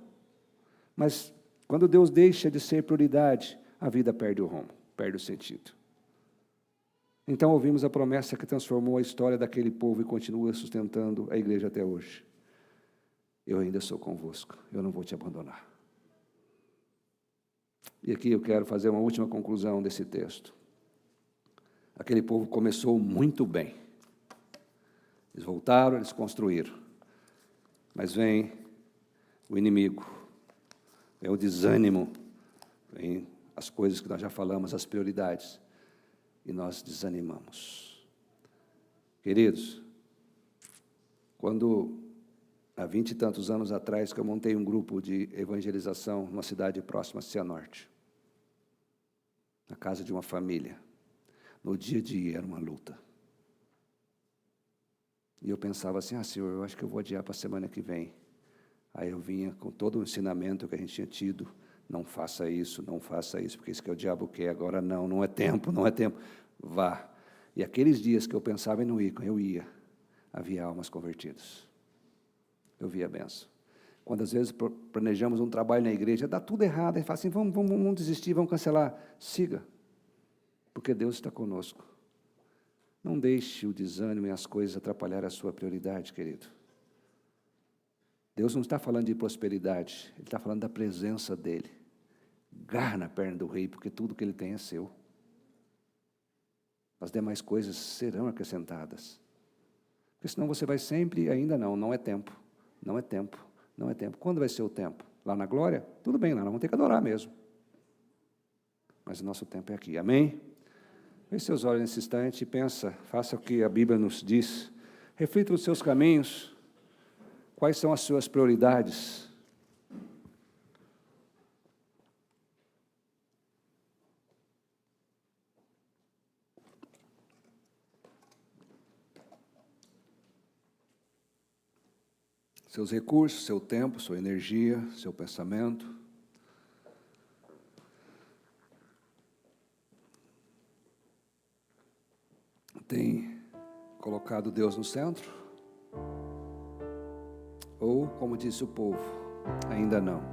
Mas quando Deus deixa de ser prioridade, a vida perde o rumo, perde o sentido. Então ouvimos a promessa que transformou a história daquele povo e continua sustentando a igreja até hoje. Eu ainda sou convosco, eu não vou te abandonar. E aqui eu quero fazer uma última conclusão desse texto. Aquele povo começou muito bem. Eles voltaram, eles construíram. Mas vem o inimigo, vem o desânimo, vem as coisas que nós já falamos, as prioridades. E nós desanimamos. Queridos, quando há 20 e tantos anos atrás que eu montei um grupo de evangelização numa cidade próxima a Cianorte, na casa de uma família, no dia a dia era uma luta. E eu pensava assim, Senhor, eu acho que eu vou adiar para a semana que vem. Aí eu vinha com todo o ensinamento que a gente tinha tido, não faça isso, porque isso que o diabo quer, agora não é tempo, vá. E aqueles dias que eu pensava em não ir, eu ia, havia almas convertidas. Eu via a benção. Quando às vezes planejamos um trabalho na igreja, dá tudo errado, aí fala assim, vamos desistir, vamos cancelar. Siga, porque Deus está conosco. Não deixe o desânimo e as coisas atrapalhar a sua prioridade, querido. Deus não está falando de prosperidade, Ele está falando da presença dEle. Garra na perna do rei, porque tudo que Ele tem é seu. As demais coisas serão acrescentadas. Porque senão você vai sempre, ainda não é tempo. Quando vai ser o tempo? Lá na glória? Tudo bem, lá nós vamos ter que adorar mesmo. Mas o nosso tempo é aqui, amém? Feche seus olhos nesse instante e pensa, faça o que a Bíblia nos diz. Reflita os seus caminhos. Quais são as suas prioridades? Seus recursos, seu tempo, sua energia, seu pensamento. Tem colocado Deus no centro? Ou, como disse o povo, ainda não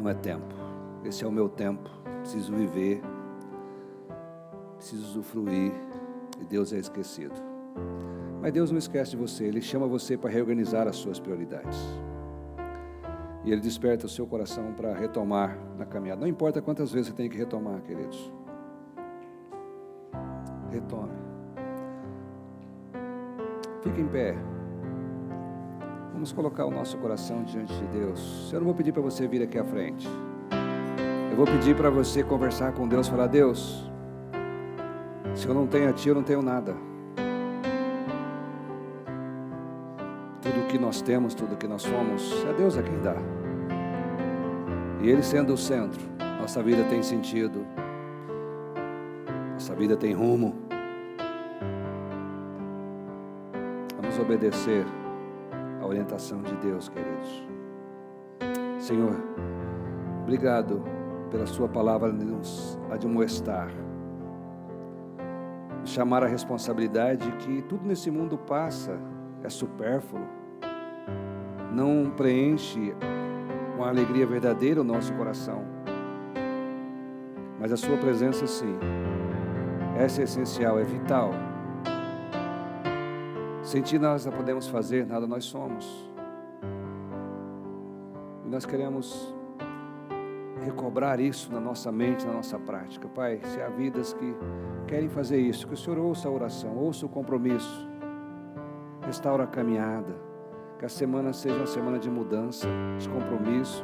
é tempo. Esse é o meu tempo, preciso viver, preciso usufruir, e Deus é esquecido. Mas Deus não esquece de você, Ele chama você para reorganizar as suas prioridades. E Ele desperta o seu coração para retomar na caminhada. Não importa quantas vezes você tem que retomar, queridos. Retome. Fique em pé. Vamos colocar o nosso coração diante de Deus. Eu não vou pedir para você vir aqui à frente. Eu vou pedir para você conversar com Deus, falar, Deus, se eu não tenho a Ti, eu não tenho nada. Tudo que nós temos, tudo que nós somos, é Deus a quem dá. E Ele sendo o centro, nossa vida tem sentido, nossa vida tem rumo. Vamos obedecer a orientação de Deus, queridos. Senhor, obrigado pela Sua palavra nos admoestar, chamar a responsabilidade que tudo nesse mundo passa, é supérfluo, não preenche com a alegria verdadeira o nosso coração, mas a Sua presença sim, essa é essencial, é vital. Sem Ti nós não podemos fazer, nada nós somos. E nós queremos recobrar isso na nossa mente, na nossa prática. Pai, se há vidas que querem fazer isso, que o Senhor ouça a oração, ouça o compromisso, restaura a caminhada, que a semana seja uma semana de mudança, de compromisso,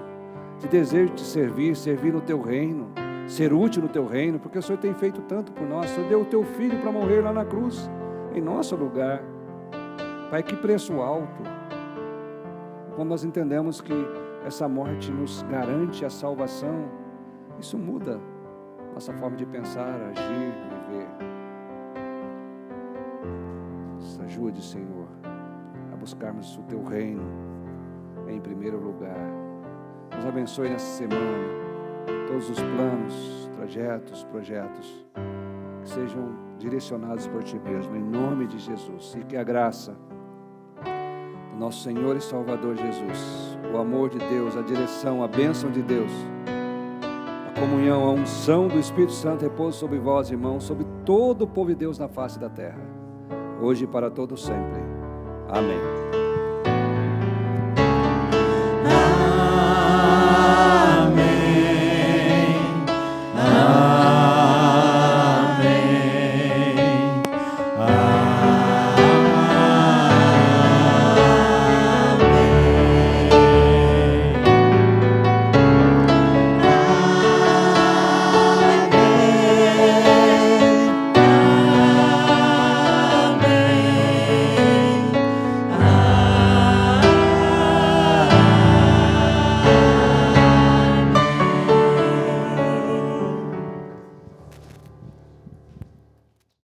de desejo de servir no Teu reino, ser útil no Teu reino, porque o Senhor tem feito tanto por nós. O Senhor deu o Teu Filho para morrer lá na cruz, em nosso lugar. Pai, que preço alto. Quando nós entendemos que essa morte nos garante a salvação, isso muda nossa forma de pensar, agir, viver. Nos ajude, Senhor, a buscarmos o Teu reino em primeiro lugar. Nos abençoe nessa semana, todos os planos, trajetos, projetos, que sejam direcionados por Ti mesmo, em nome de Jesus. E que a graça do nosso Senhor e Salvador Jesus, o amor de Deus, a direção, a bênção de Deus, A comunhão, a unção do Espírito Santo repousa sobre vós, irmãos, sobre todo o povo de Deus na face da terra, hoje e para todo sempre. Amém.